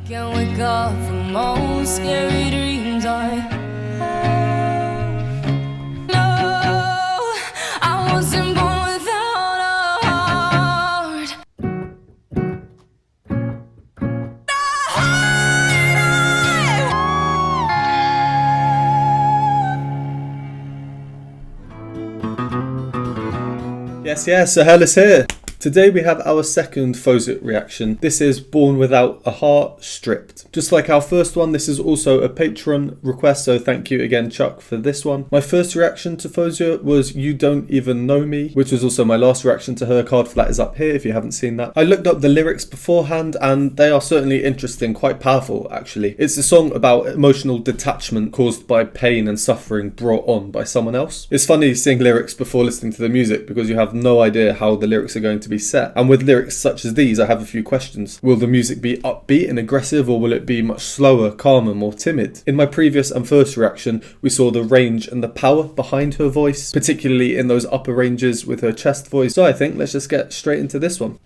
Can't wake up from all scary dreams I no, I wasn't born without a heart. Yes, so Hairless here. Today we have our second FAOUZIA reaction. This is Born Without a Heart Stripped. Just like our first one, this is also a Patreon request, so thank you again, Chuck, for this one. My first reaction to FAOUZIA was You Don't Even Know Me, which was also my last reaction to her. Card for that is up here if you haven't seen that. I looked up the lyrics beforehand and they are certainly interesting, quite powerful actually. It's a song about emotional detachment caused by pain and suffering brought on by someone else. It's funny seeing lyrics before listening to the music because you have no idea how the lyrics are going to be set. And with lyrics such as these, I have a few questions. Will the music be upbeat and aggressive, or will it be much slower, calmer, more timid? In my previous and first reaction, we saw the range and the power behind her voice, particularly in those upper ranges with her chest voice. So I think let's just get straight into this one.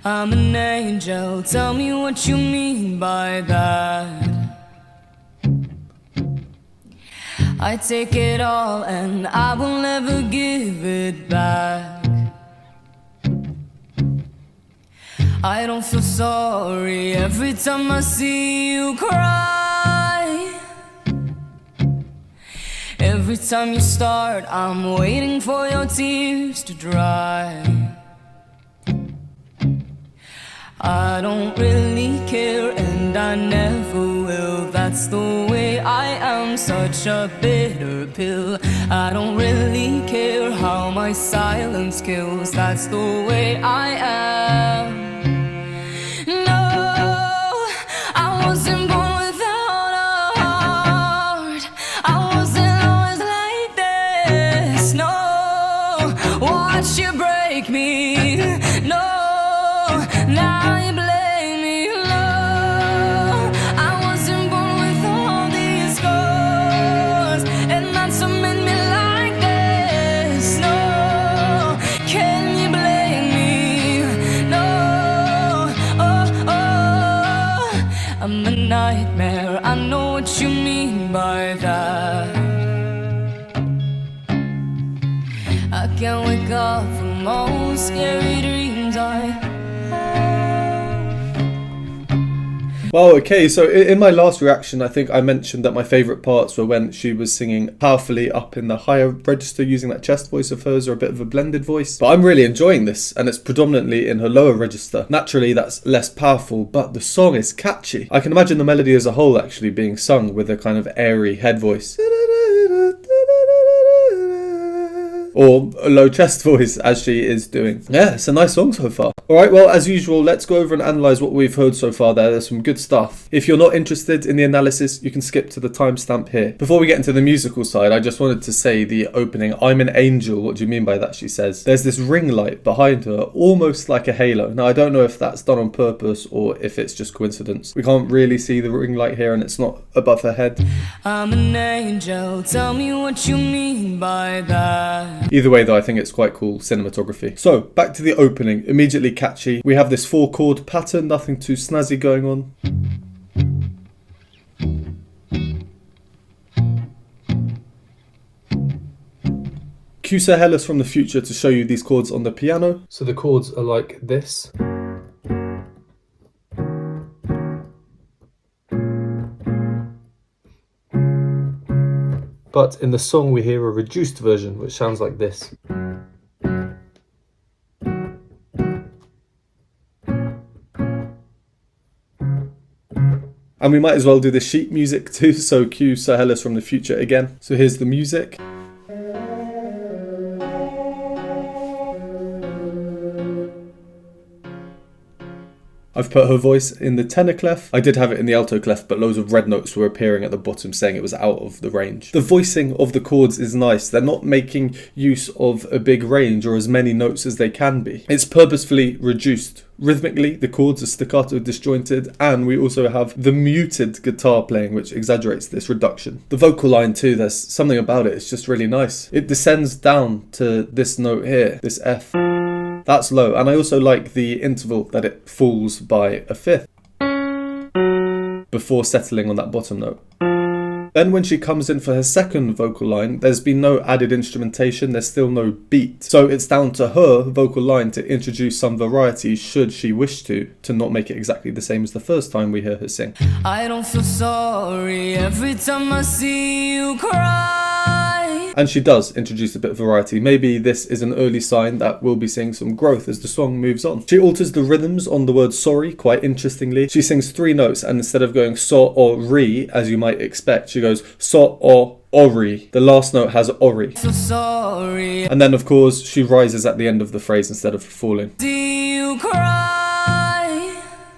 I'm an angel, tell me what you mean by that. I take it all and I will never give it back. I don't feel sorry every time I see you cry. Every time you start, I'm waiting for your tears to dry. I don't really care and I never will. That's the way I am, such a bitter pill. I don't really care how my silence kills. That's the way I am. No, I wasn't born without a heart. I wasn't always like this. No, watch you break me. No, now you blame me, no. I wasn't born with all these scars, and that's what made me like this. No, can you blame me? No, I'm a nightmare, I know what you mean by that. I can't wake up from all scary dreams I Well, okay, so in my last reaction, I think I mentioned that my favourite parts were when she was singing powerfully up in the higher register using that chest voice of hers, or a bit of a blended voice. But I'm really enjoying this, and it's predominantly in her lower register. Naturally, that's less powerful, but the song is catchy. I can imagine the melody as a whole actually being sung with a kind of airy head voice. Or a low chest voice, as she is doing. Yeah, it's a nice song so far. Alright, well, as usual, let's go over and analyse what we've heard so far there. There's some good stuff. If you're not interested in the analysis, you can skip to the timestamp here. Before we get into the musical side, I just wanted to say the opening, I'm an angel, what do you mean by that, she says. There's this ring light behind her, almost like a halo. Now, I don't know if that's done on purpose or if it's just coincidence. We can't really see the ring light here and it's not above her head. I'm an angel, tell me what you mean by that. Either way though, I think it's quite cool cinematography. So, back to the opening, immediately catchy. We have this 4-chord pattern, nothing too snazzy going on. Cue Sir Hairless from the future to show you these chords on the piano. So the chords are like this. But in the song we hear a reduced version, which sounds like this. And we might as well do the sheet music too, so cue Sir Hairless from the future again. So here's the music. I've put her voice in the tenor clef. I did have it in the alto clef, but loads of red notes were appearing at the bottom saying it was out of the range. The voicing of the chords is nice. They're not making use of a big range or as many notes as they can be. It's purposefully reduced. Rhythmically, the chords are staccato disjointed, and we also have the muted guitar playing, which exaggerates this reduction. The vocal line too, there's something about it, it's just really nice. It descends down to this note here, this F. That's low, and I also like the interval that it falls by a fifth before settling on that bottom note. Then when she comes in for her second vocal line, there's been no added instrumentation, there's still no beat. So it's down to her vocal line to introduce some variety should she wish to not make it exactly the same as the first time we hear her sing. I don't feel sorry every time I see you cry. And she does introduce a bit of variety. Maybe this is an early sign that we'll be seeing some growth as the song moves on. She alters the rhythms on the word sorry quite interestingly. She sings 3 notes, and instead of going so or re as you might expect, she goes so or ori. The last note has ori. So sorry. And then of course she rises at the end of the phrase instead of falling. See you cry.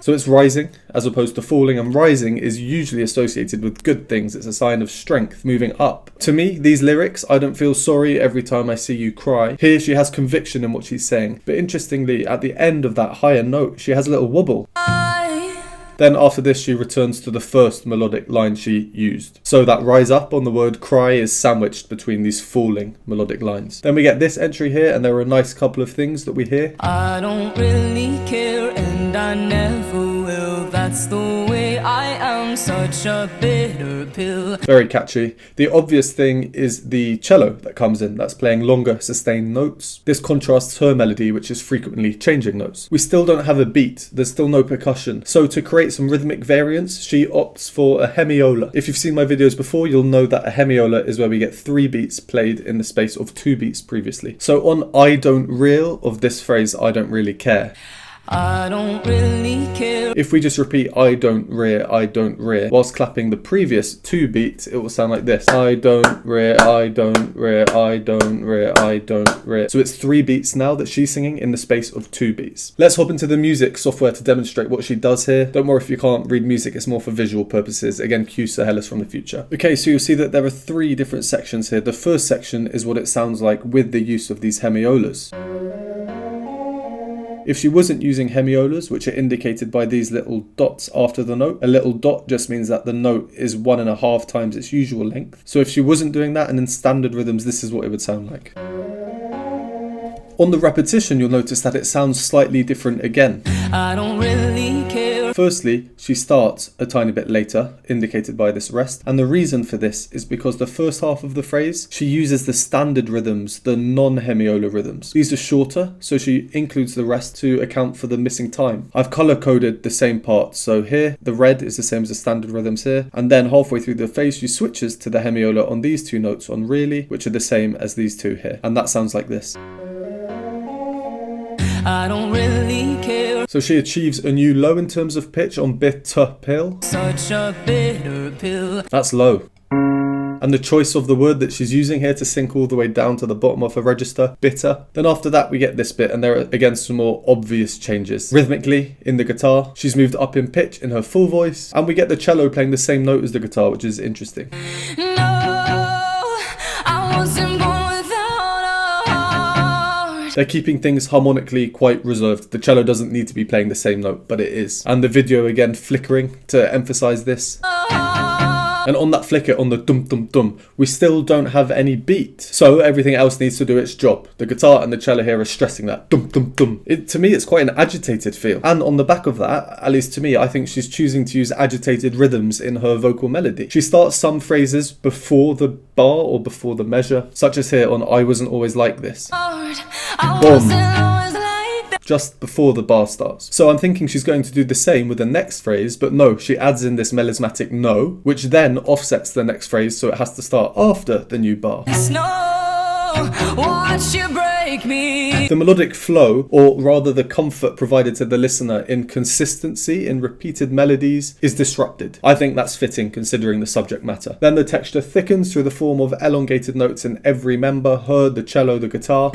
So it's rising as opposed to falling, and rising is usually associated with good things. It's a sign of strength, moving up. To me, these lyrics, I don't feel sorry every time I see you cry. Here she has conviction in what she's saying. But interestingly, at the end of that higher note, she has a little wobble. Then after this, she returns to the first melodic line she used. So that rise up on the word cry is sandwiched between these falling melodic lines. Then we get this entry here, and there are a nice couple of things that we hear. I don't really care and I never will. That's the way I am, such a bitter pill. Very catchy. The obvious thing is the cello that comes in, that's playing longer sustained notes. This contrasts her melody, which is frequently changing notes. We still don't have a beat, there's still no percussion. So to create some rhythmic variance, she opts for a hemiola. If you've seen my videos before, you'll know that a hemiola is where we get 3 beats played in the space of 2 beats previously. So on I don't reel of this phrase, I don't really care. I don't really care. If we just repeat I don't rear whilst clapping the previous 2 beats, it will sound like this. I don't rear, I don't rear, I don't rear, I don't rear. So it's 3 beats now that she's singing in the space of 2 beats. Let's hop into the music software to demonstrate what she does here. Don't worry if you can't read music, it's more for visual purposes. Again, cue Hairless from the future. Okay, so you'll see that there are 3 different sections here. The first section is what it sounds like with the use of these hemiolas. If she wasn't using hemiolas, which are indicated by these little dots after the note, a little dot just means that the note is 1.5 times its usual length. So if she wasn't doing that, and in standard rhythms, this is what it would sound like. On the repetition, you'll notice that it sounds slightly different again. I don't really care. Firstly, she starts a tiny bit later, indicated by this rest, and the reason for this is because the first half of the phrase, she uses the standard rhythms, the non-hemiola rhythms. These are shorter, so she includes the rest to account for the missing time. I've color-coded the same parts, so here, the red is the same as the standard rhythms here, and then halfway through the phrase, she switches to the hemiola on these 2 notes on really, which are the same as these 2 here, and that sounds like this. I don't really care. So she achieves a new low in terms of pitch on bitter pill. Such a bitter pill. That's low. And the choice of the word that she's using here to sink all the way down to the bottom of her register, bitter. Then after that we get this bit, and there are again some more obvious changes. Rhythmically, in the guitar, she's moved up in pitch in her full voice, and we get the cello playing the same note as the guitar, which is interesting. No, I wasn't born without a heart. They're keeping things harmonically quite reserved. The cello doesn't need to be playing the same note, but it is. And the video again flickering to emphasize this. And on that flicker, on the dum dum dum, we still don't have any beat. So everything else needs to do its job. The guitar and the cello here are stressing that dum dum dum. To me, it's quite an agitated feel. And on the back of that, at least to me, I think she's choosing to use agitated rhythms in her vocal melody. She starts some phrases before the bar or before the measure, such as here on I Wasn't Always Like This. Boom. Just before the bar starts. So I'm thinking she's going to do the same with the next phrase, but no, she adds in this melismatic no, which then offsets the next phrase, so it has to start after the new bar. Watch you break me. The melodic flow, or rather the comfort provided to the listener in consistency in repeated melodies, is disrupted. I think that's fitting considering the subject matter. Then the texture thickens through the form of elongated notes in every member, her, the cello, the guitar.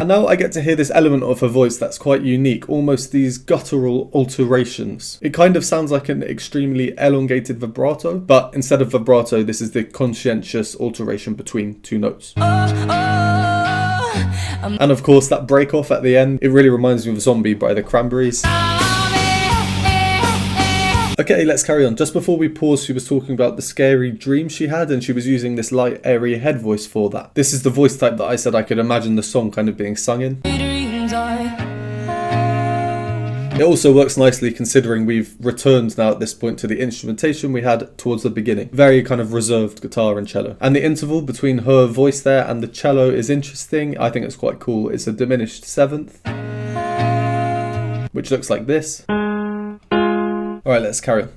And now I get to hear this element of her voice that's quite unique, almost these guttural alterations. It kind of sounds like an extremely elongated vibrato, but instead of vibrato, this is the conscientious alteration between two notes. And of course that break off at the end, it really reminds me of Zombie by the Cranberries. Okay, let's carry on. Just before we pause, she was talking about the scary dream she had, and she was using this light, airy head voice for that. This is the voice type that I said I could imagine the song kind of being sung in. It also works nicely considering we've returned now at this point to the instrumentation we had towards the beginning. Very kind of reserved guitar and cello. And the interval between her voice there and the cello is interesting. I think it's quite cool. It's a diminished seventh, which looks like this. Alright, let's carry on.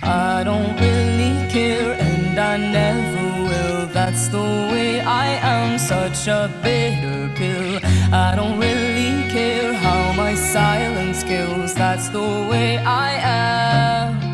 I don't really care and I never will. That's the way I am, such a bitter pill. I don't really care how my silence kills. That's the way I am.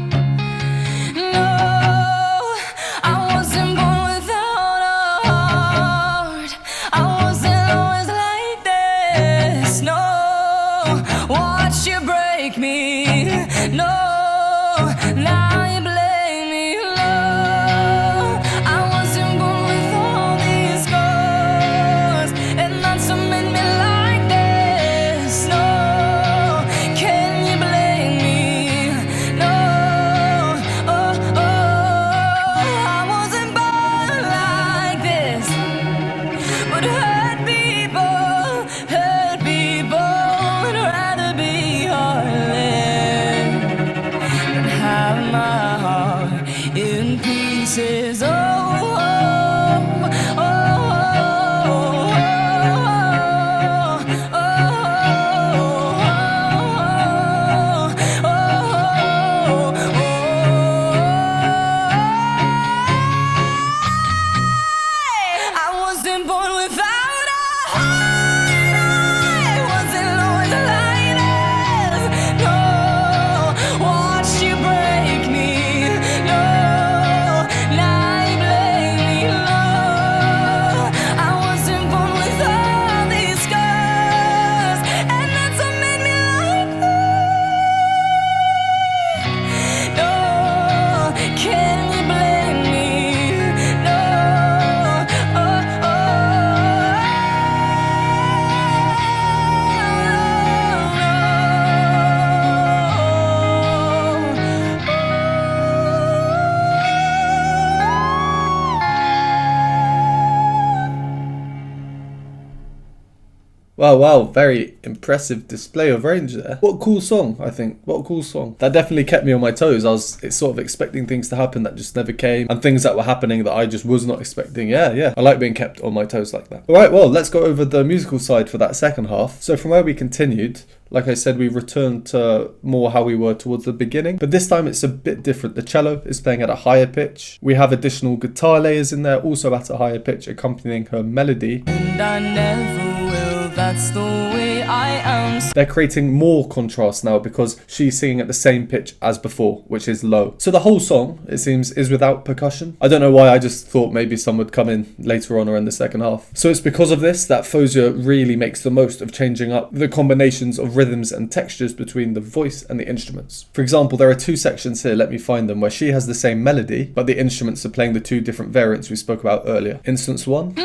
Wow, very impressive display of range there. What a cool song, I think. What a cool song. That definitely kept me on my toes. I was sort of expecting things to happen that just never came, and things that were happening that I just was not expecting. Yeah. I like being kept on my toes like that. Alright, well, let's go over the musical side for that second half. So from where we continued, like I said, we returned to more how we were towards the beginning, but this time it's a bit different. The cello is playing at a higher pitch. We have additional guitar layers in there, also at a higher pitch, accompanying her melody. And I never will, that's the way I am. They're creating more contrast now because she's singing at the same pitch as before, which is low. So the whole song, it seems, is without percussion. I don't know why, I just thought maybe some would come in later on or in the second half. So it's because of this that FAOUZIA really makes the most of changing up the combinations of rhythms and textures between the voice and the instruments. For example, there are two sections here, let me find them, where she has the same melody, but the instruments are playing the two different variants we spoke about earlier. Instance 1. No,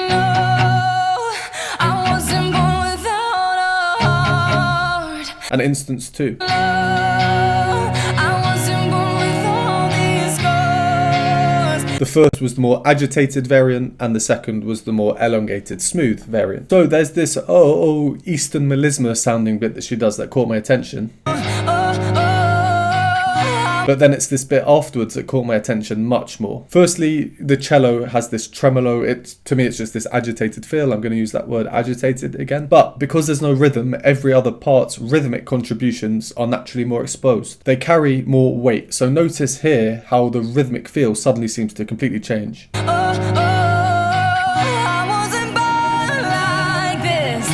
I wasn't born without a heart. And instance 2. No, I wasn't born with all these scars. The first was the more agitated variant, and the second was the more elongated, smooth variant. So there's this Eastern melisma sounding bit that she does that caught my attention. But then it's this bit afterwards that caught my attention much more. Firstly, the cello has this tremolo. To me, it's just this agitated feel. I'm going to use that word agitated again. But because there's no rhythm, every other part's rhythmic contributions are naturally more exposed. They carry more weight. So notice here how the rhythmic feel suddenly seems to completely change. I wasn't born like this,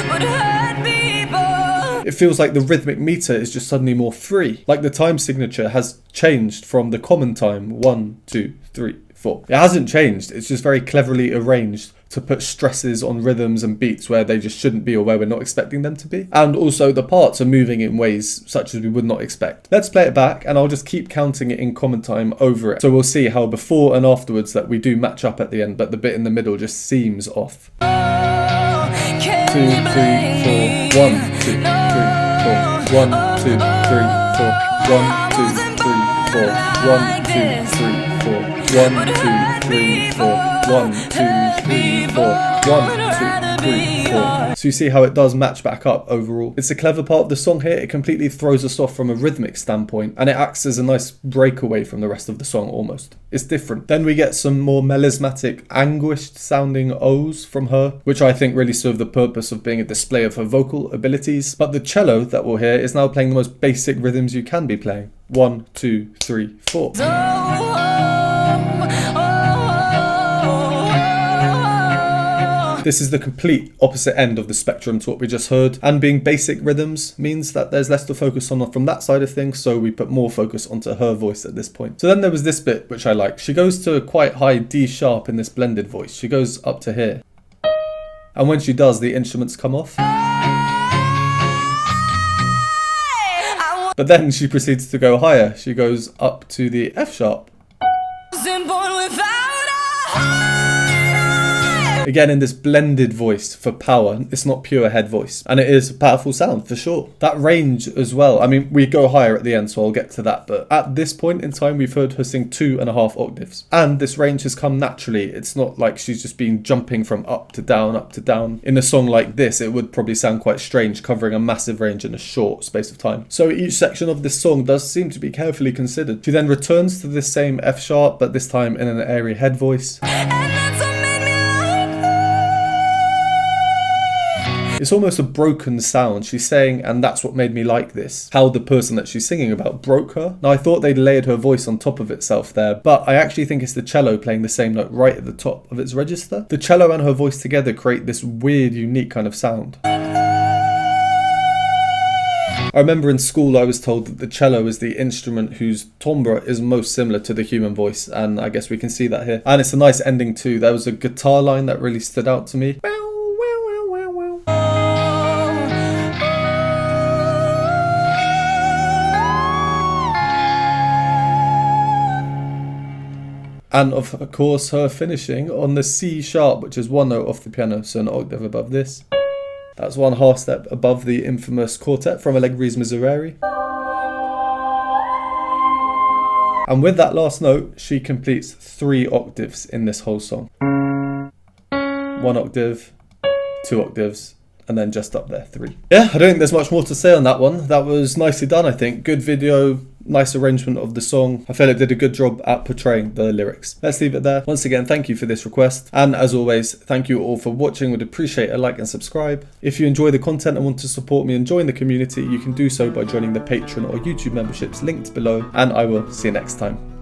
but hurt people. It feels like the rhythmic meter is just suddenly more free. Like the time signature has changed from the common time 1, 2, 3, 4. It hasn't changed, it's just very cleverly arranged to put stresses on rhythms and beats where they just shouldn't be or where we're not expecting them to be. And also the parts are moving in ways such as we would not expect. Let's play it back and I'll just keep counting it in common time over it. So we'll see how before and afterwards that we do match up at the end, but the bit in the middle just seems off. 2, 3, 4, 1, 2, 3, 4, 1, 2, 3, 4, 1, 2, 3, 4, 1, 2, 3, 4, 1, 2, 3, 4, 1, 2, 3, 4, 1, 2, 3, 4. So you see how it does match back up overall. It's a clever part of the song here. It completely throws us off from a rhythmic standpoint and it acts as a nice breakaway from the rest of the song almost. It's different. Then we get some more melismatic, anguished sounding O's from her, which I think really serve the purpose of being a display of her vocal abilities. But the cello that we'll hear is now playing the most basic rhythms you can be playing. 1, 2, 3, 4. This is the complete opposite end of the spectrum to what we just heard, and being basic rhythms means that there's less to focus on from that side of things, so we put more focus onto her voice at this point. So then there was this bit which I like. She goes to a quite high D sharp in this blended voice. She goes up to here. And when she does, the instruments come off. But then she proceeds to go higher. She goes up to the F sharp. Again, in this blended voice for power. It's not pure head voice. And it is a powerful sound, for sure. That range as well. I mean, we go higher at the end, so I'll get to that. But at this point in time, we've heard her sing 2.5 octaves. And this range has come naturally. It's not like she's just been jumping from up to down, up to down. In a song like this, it would probably sound quite strange, covering a massive range in a short space of time. So each section of this song does seem to be carefully considered. She then returns to this same F sharp, but this time in an airy head voice. It's almost a broken sound. She's saying, and that's what made me like this, how the person that she's singing about broke her. Now I thought they'd layered her voice on top of itself there, but I actually think it's the cello playing the same note right at the top of its register. The cello and her voice together create this weird, unique kind of sound. I remember in school I was told that the cello is the instrument whose timbre is most similar to the human voice, and I guess we can see that here. And it's a nice ending too. There was a guitar line that really stood out to me. And of course her finishing on the C sharp, which is one note off the piano, so an octave above this. That's 1/2 step above the infamous quartet from Allegri's Miserere. And with that last note, she completes 3 octaves in this whole song. 1 octave, 2 octaves, and then just up there, 3. Yeah, I don't think there's much more to say on that one. That was nicely done, I think. Good video, nice arrangement of the song. I feel it did a good job at portraying the lyrics. Let's leave it there. Once again, thank you for this request. And as always, thank you all for watching. Would appreciate a like and subscribe. If you enjoy the content and want to support me and join the community, you can do so by joining the Patreon or YouTube memberships linked below. And I will see you next time.